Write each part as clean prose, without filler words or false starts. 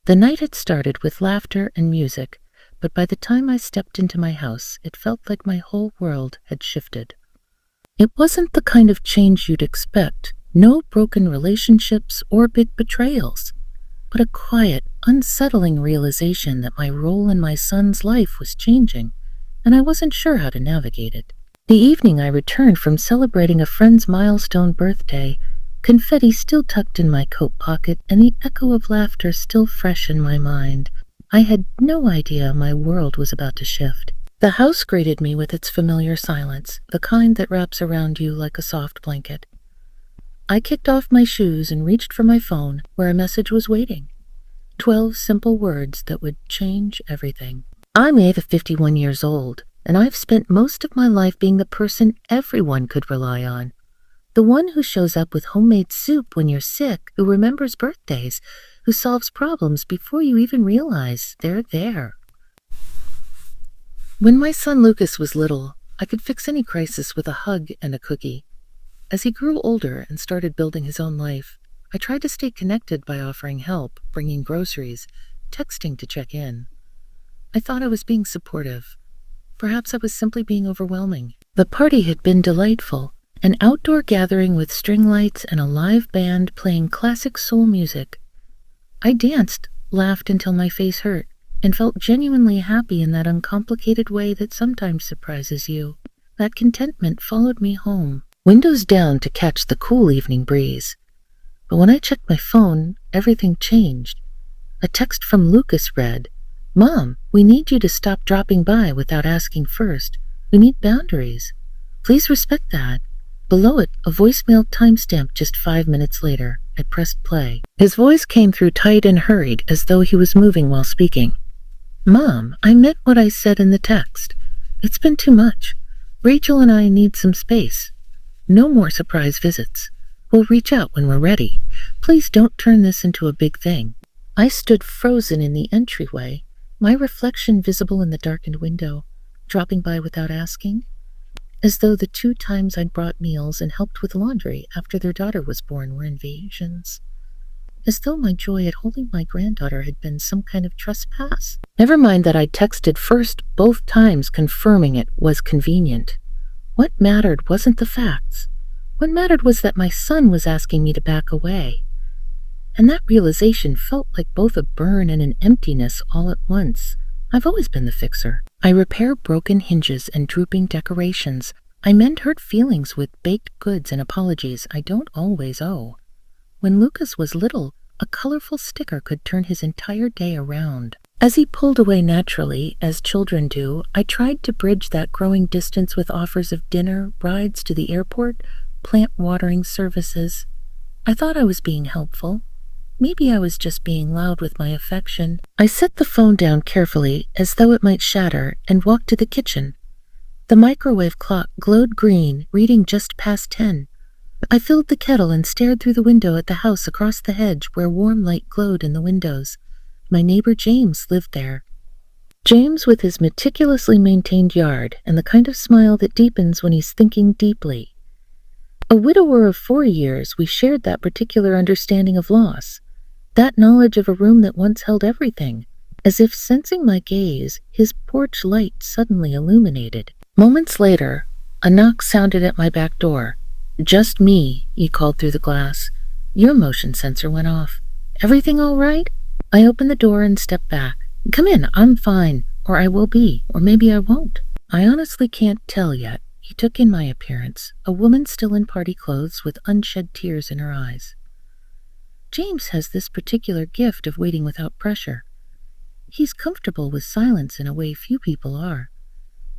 The night had started with laughter and music, but by the time I stepped into my house, it felt like my whole world had shifted. It wasn't the kind of change you'd expect, no broken relationships or big betrayals, but a quiet, unsettling realization that my role in my son's life was changing, and I wasn't sure how to navigate it. The evening I returned from celebrating a friend's milestone birthday, confetti still tucked in my coat pocket and the echo of laughter still fresh in my mind, I had no idea my world was about to shift. The house greeted me with its familiar silence, the kind that wraps around you like a soft blanket. I kicked off my shoes and reached for my phone, where a message was waiting. 12 simple words that would change everything. I'm Ava, 51 years old, and I've spent most of my life being the person everyone could rely on. The one who shows up with homemade soup when you're sick, who remembers birthdays, who solves problems before you even realize they're there. When my son Lucas was little, I could fix any crisis with a hug and a cookie. As he grew older and started building his own life, I tried to stay connected by offering help, bringing groceries, texting to check in. I thought I was being supportive. Perhaps I was simply being overwhelming. The party had been delightful, an outdoor gathering with string lights and a live band playing classic soul music. I danced, laughed until my face hurt, and felt genuinely happy in that uncomplicated way that sometimes surprises you. That contentment followed me home, windows down to catch the cool evening breeze. But when I checked my phone, everything changed. A text from Lucas read, "Mom, we need you to stop dropping by without asking first. We need boundaries. Please respect that." Below it, a voicemail timestamp just 5 minutes later. I pressed play. His voice came through tight and hurried, as though he was moving while speaking. "Mom, I meant what I said in the text. It's been too much. Rachel and I need some space. No more surprise visits. We'll reach out when we're ready. Please don't turn this into a big thing." I stood frozen in the entryway, my reflection visible in the darkened window, dropping by without asking. As though the 2 times I'd brought meals and helped with laundry after their daughter was born were invasions. As though my joy at holding my granddaughter had been some kind of trespass. Never mind that I texted first both times confirming it was convenient. What mattered wasn't the facts. What mattered was that my son was asking me to back away. And that realization felt like both a burn and an emptiness all at once. I've always been the fixer. I repair broken hinges and drooping decorations. I mend hurt feelings with baked goods and apologies I don't always owe. When Lucas was little, a colorful sticker could turn his entire day around. As he pulled away naturally, as children do, I tried to bridge that growing distance with offers of dinner, rides to the airport, plant watering services. I thought I was being helpful. Maybe I was just being loud with my affection. I set the phone down carefully, as though it might shatter, and walked to the kitchen. The microwave clock glowed green, reading just past 10. I filled the kettle and stared through the window at the house across the hedge where warm light glowed in the windows. My neighbor James lived there. James with his meticulously maintained yard and the kind of smile that deepens when he's thinking deeply. A widower of 4 years, we shared that particular understanding of loss. That knowledge of a room that once held everything. As if sensing my gaze, his porch light suddenly illuminated. Moments later, a knock sounded at my back door. "Just me," he called through the glass. "Your motion sensor went off. Everything all right?" I opened the door and stepped back. "Come in, I'm fine. Or I will be, or maybe I won't. I honestly can't tell yet." He took in my appearance, a woman still in party clothes with unshed tears in her eyes. James has this particular gift of waiting without pressure. He's comfortable with silence in a way few people are.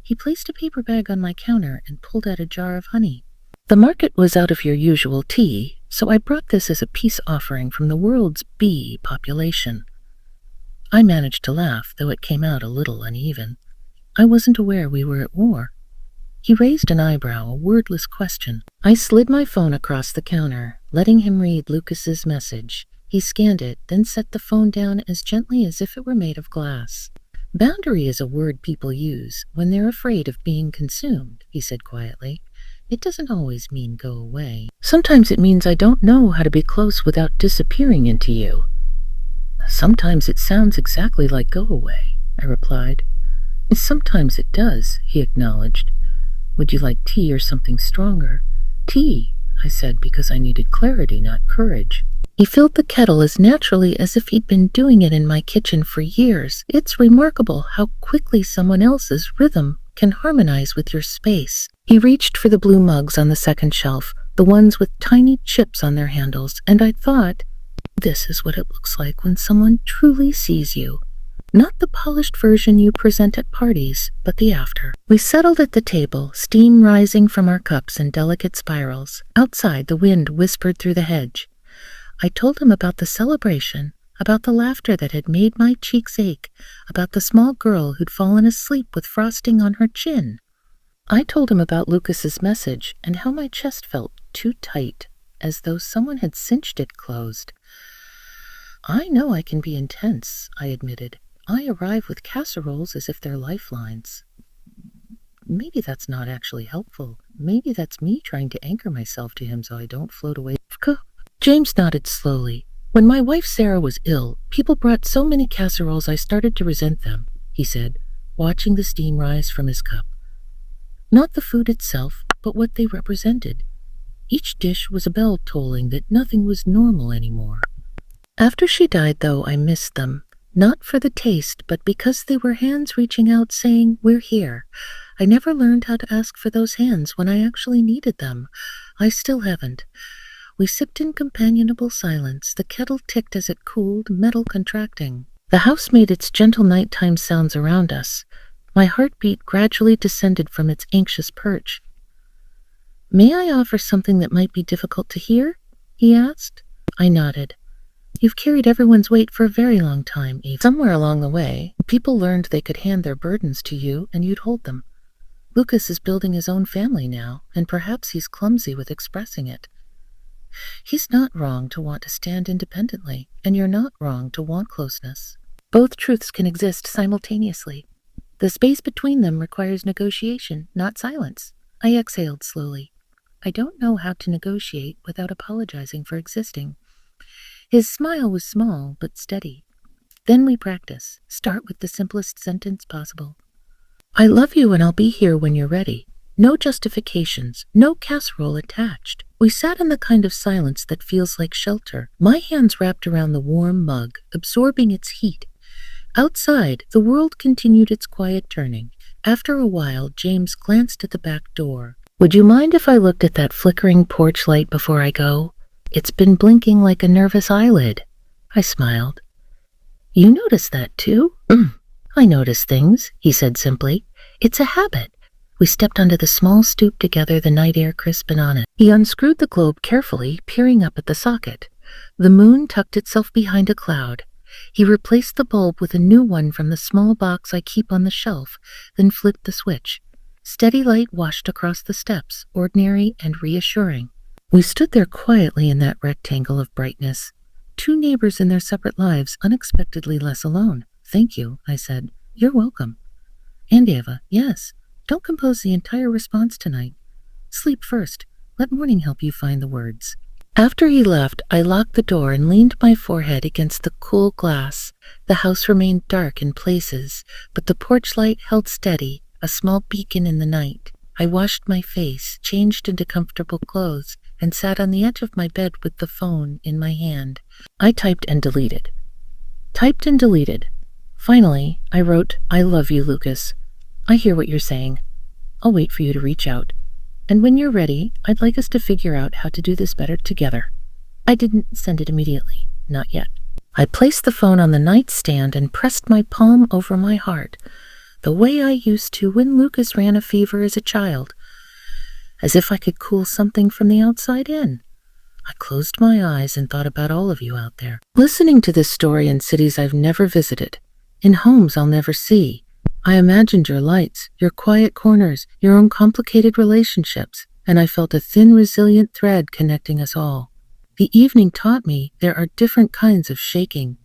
He placed a paper bag on my counter and pulled out a jar of honey. "The market was out of your usual tea, so I brought this as a peace offering from the world's bee population." I managed to laugh, though it came out a little uneven. I wasn't aware we were at war. He raised an eyebrow, a wordless question. I slid my phone across the counter, letting him read Lucas's message. He scanned it, then set the phone down as gently as if it were made of glass. "Boundary is a word people use when they're afraid of being consumed," he said quietly. "It doesn't always mean go away. Sometimes it means I don't know how to be close without disappearing into you." Sometimes it sounds exactly like go away, I replied. Sometimes it does, he acknowledged. Would you like tea or something stronger? Tea, I said, because I needed clarity, not courage. He filled the kettle as naturally as if he'd been doing it in my kitchen for years. It's remarkable how quickly someone else's rhythm can harmonize with your space. He reached for the blue mugs on the second shelf, the ones with tiny chips on their handles, and I thought, this is what it looks like when someone truly sees you. Not the polished version you present at parties, but the after. We settled at the table, steam rising from our cups in delicate spirals. Outside, the wind whispered through the hedge. I told him about the celebration, about the laughter that had made my cheeks ache, about the small girl who'd fallen asleep with frosting on her chin. I told him about Lucas's message and how my chest felt too tight, as though someone had cinched it closed. I know I can be intense, I admitted. I arrive with casseroles as if they're lifelines. Maybe that's not actually helpful. Maybe that's me trying to anchor myself to him so I don't float away. James nodded slowly. When my wife Sarah was ill, people brought so many casseroles I started to resent them, he said, watching the steam rise from his cup. Not the food itself, but what they represented. Each dish was a bell tolling that nothing was normal anymore. After she died, though, I missed them. Not for the taste, but because they were hands reaching out saying, we're here. I never learned how to ask for those hands when I actually needed them. I still haven't. We sipped in companionable silence. The kettle ticked as it cooled, metal contracting. The house made its gentle nighttime sounds around us. My heartbeat gradually descended from its anxious perch. May I offer something that might be difficult to hear? He asked. I nodded. You've carried everyone's weight for a very long time, Eve. Somewhere along the way, people learned they could hand their burdens to you and you'd hold them. Lucas is building his own family now, and perhaps he's clumsy with expressing it. He's not wrong to want to stand independently, and you're not wrong to want closeness. Both truths can exist simultaneously. The space between them requires negotiation, not silence. I exhaled slowly. I don't know how to negotiate without apologizing for existing. His smile was small but steady. Then we practice. Start with the simplest sentence possible. I love you and I'll be here when you're ready. No justifications, no casserole attached. We sat in the kind of silence that feels like shelter, my hands wrapped around the warm mug, absorbing its heat. Outside, the world continued its quiet turning. After a while, James glanced at the back door. Would you mind if I looked at that flickering porch light before I go? It's been blinking like a nervous eyelid. I smiled. You notice that too? I notice things, he said simply. It's a habit. We stepped onto the small stoop together, the night air crisping on it. He unscrewed the globe carefully, peering up at the socket. The moon tucked itself behind a cloud. He replaced the bulb with a new one from the small box I keep on the shelf, then flipped the switch. Steady light washed across the steps, ordinary and reassuring. We stood there quietly in that rectangle of brightness. Two neighbors in their separate lives, unexpectedly less alone. Thank you, I said. You're welcome. And Eva, yes. Don't compose the entire response tonight. Sleep first. Let morning help you find the words. After he left, I locked the door and leaned my forehead against the cool glass. The house remained dark in places, but the porch light held steady, a small beacon in the night. I washed my face, changed into comfortable clothes, and sat on the edge of my bed with the phone in my hand. I typed and deleted. Typed and deleted. Finally, I wrote, I love you, Lucas. I hear what you're saying. I'll wait for you to reach out. And when you're ready, I'd like us to figure out how to do this better together. I didn't send it immediately. Not yet. I placed the phone on the nightstand and pressed my palm over my heart, the way I used to when Lucas ran a fever as a child, as if I could cool something from the outside in. I closed my eyes and thought about all of you out there, listening to this story in cities I've never visited, in homes I'll never see. I imagined your lights, your quiet corners, your own complicated relationships, and I felt a thin, resilient thread connecting us all. The evening taught me there are different kinds of shaking.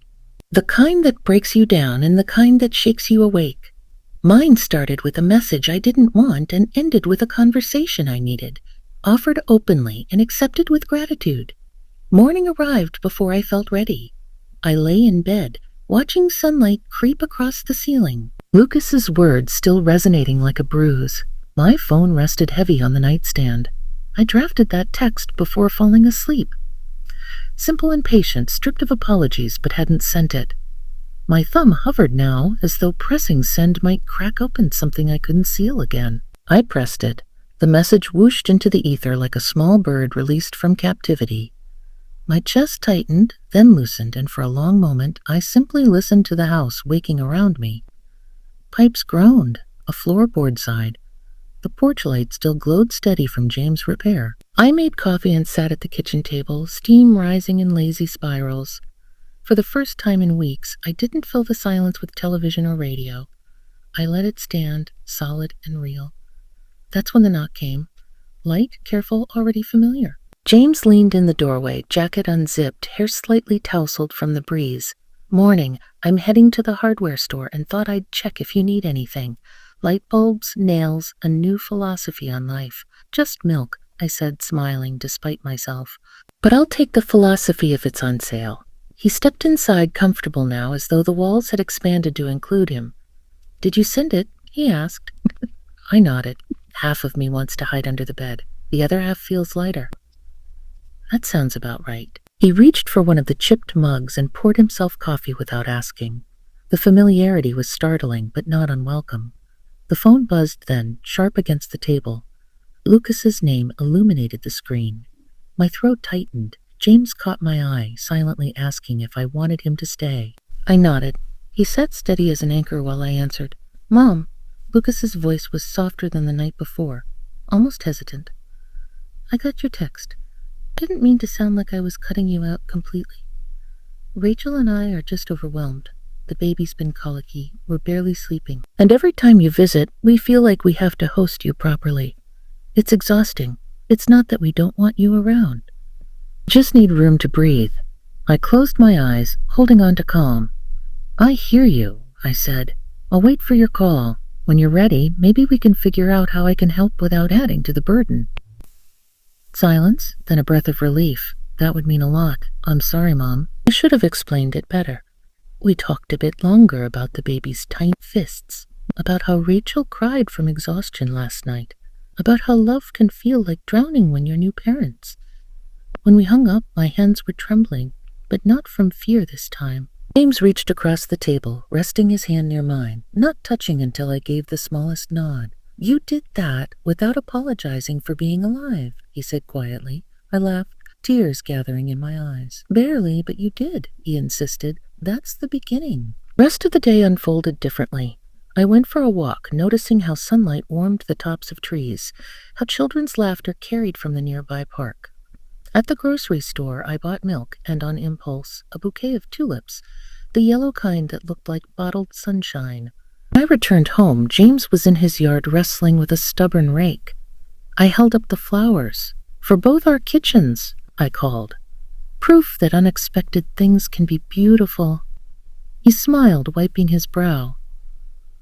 The kind that breaks you down and the kind that shakes you awake. Mine started with a message I didn't want and ended with a conversation I needed, offered openly and accepted with gratitude. Morning arrived before I felt ready. I lay in bed, watching sunlight creep across the ceiling. Lucas's words still resonating like a bruise. My phone rested heavy on the nightstand. I drafted that text before falling asleep. Simple and patient, stripped of apologies, but hadn't sent it. My thumb hovered now, as though pressing send might crack open something I couldn't seal again. I pressed it. The message whooshed into the ether like a small bird released from captivity. My chest tightened, then loosened, and for a long moment I simply listened to the house waking around me. Pipes groaned, a floorboard sighed. The porch light still glowed steady from James' repair. I made coffee and sat at the kitchen table, steam rising in lazy spirals. For the first time in weeks, I didn't fill the silence with television or radio. I let it stand, solid and real. That's when the knock came. Light, careful, already familiar. James leaned in the doorway, jacket unzipped, hair slightly tousled from the breeze. Morning, I'm heading to the hardware store and thought I'd check if you need anything. Light bulbs, nails, a new philosophy on life. Just milk, I said, smiling despite myself. But I'll take the philosophy if it's on sale. He stepped inside, comfortable now, as though the walls had expanded to include him. Did you send it? He asked. I nodded. Half of me wants to hide under the bed. The other half feels lighter. That sounds about right. He reached for one of the chipped mugs and poured himself coffee without asking. The familiarity was startling, but not unwelcome. The phone buzzed then, sharp against the table. Lucas's name illuminated the screen. My throat tightened. James caught my eye, silently asking if I wanted him to stay. I nodded. He sat steady as an anchor while I answered, Mom. Lucas's voice was softer than the night before, almost hesitant. I got your text. Didn't mean to sound like I was cutting you out completely. Rachel and I are just overwhelmed. The baby's been colicky. We're barely sleeping. And every time you visit, we feel like we have to host you properly. It's exhausting. It's not that we don't want you around. Just need room to breathe. I closed my eyes, holding on to calm. I hear you, I said. I'll wait for your call. When you're ready, maybe we can figure out how I can help without adding to the burden. Silence, then a breath of relief. That would mean a lot. I'm sorry, Mom. I should have explained it better. We talked a bit longer about the baby's tiny fists, about how Rachel cried from exhaustion last night, about how love can feel like drowning when you're new parents. When we hung up, my hands were trembling, but not from fear this time. James reached across the table, resting his hand near mine, not touching until I gave the smallest nod. You did that without apologizing for being alive, he said quietly. I laughed, tears gathering in my eyes. Barely, but you did, he insisted. That's the beginning. Rest of the day unfolded differently. I went for a walk, noticing how sunlight warmed the tops of trees, how children's laughter carried from the nearby park. At the grocery store, I bought milk and, on impulse, a bouquet of tulips, the yellow kind that looked like bottled sunshine. When I returned home, James was in his yard wrestling with a stubborn rake. I held up the flowers. For both our kitchens, I called. Proof that unexpected things can be beautiful. He smiled, wiping his brow.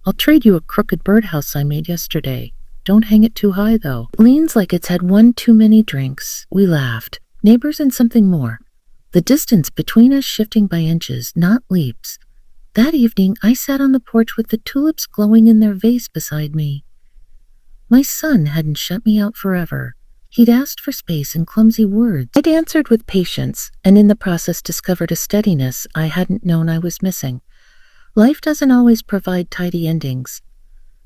I'll trade you a crooked birdhouse I made yesterday. Don't hang it too high, though. Leans like it's had one too many drinks. We laughed. Neighbors and something more. The distance between us shifting by inches, not leaps. That evening, I sat on the porch with the tulips glowing in their vase beside me. My son hadn't shut me out forever. He'd asked for space in clumsy words. I'd answered with patience, and in the process discovered a steadiness I hadn't known I was missing. Life doesn't always provide tidy endings,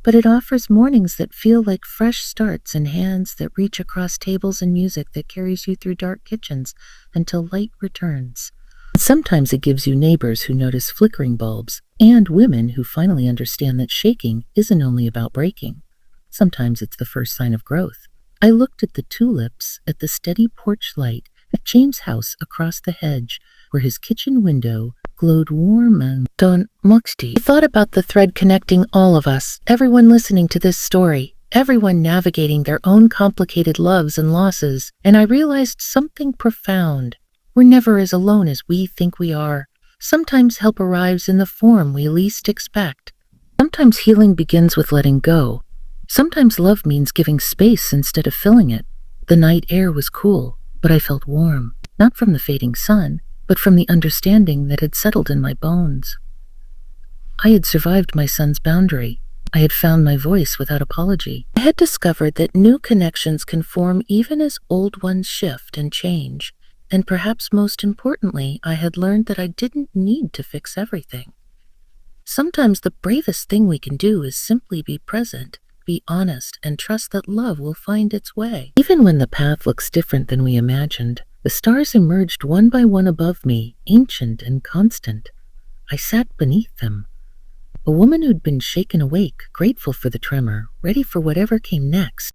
but it offers mornings that feel like fresh starts and hands that reach across tables and music that carries you through dark kitchens until light returns. Sometimes it gives you neighbors who notice flickering bulbs, and women who finally understand that shaking isn't only about breaking. Sometimes it's the first sign of growth. I looked at the tulips, at the steady porch light, at James' house across the hedge, where his kitchen window glowed warm and muxty. I thought about the thread connecting all of us, everyone listening to this story, everyone navigating their own complicated loves and losses, and I realized something profound. We're never as alone as we think we are. Sometimes help arrives in the form we least expect. Sometimes healing begins with letting go. Sometimes love means giving space instead of filling it. The night air was cool, but I felt warm, not from the fading sun, but from the understanding that had settled in my bones. I had survived my son's boundary. I had found my voice without apology. I had discovered that new connections can form even as old ones shift and change. And perhaps most importantly, I had learned that I didn't need to fix everything. Sometimes the bravest thing we can do is simply be present, be honest, and trust that love will find its way. Even when the path looks different than we imagined, the stars emerged one by one above me, ancient and constant. I sat beneath them. A woman who'd been shaken awake, grateful for the tremor, ready for whatever came next.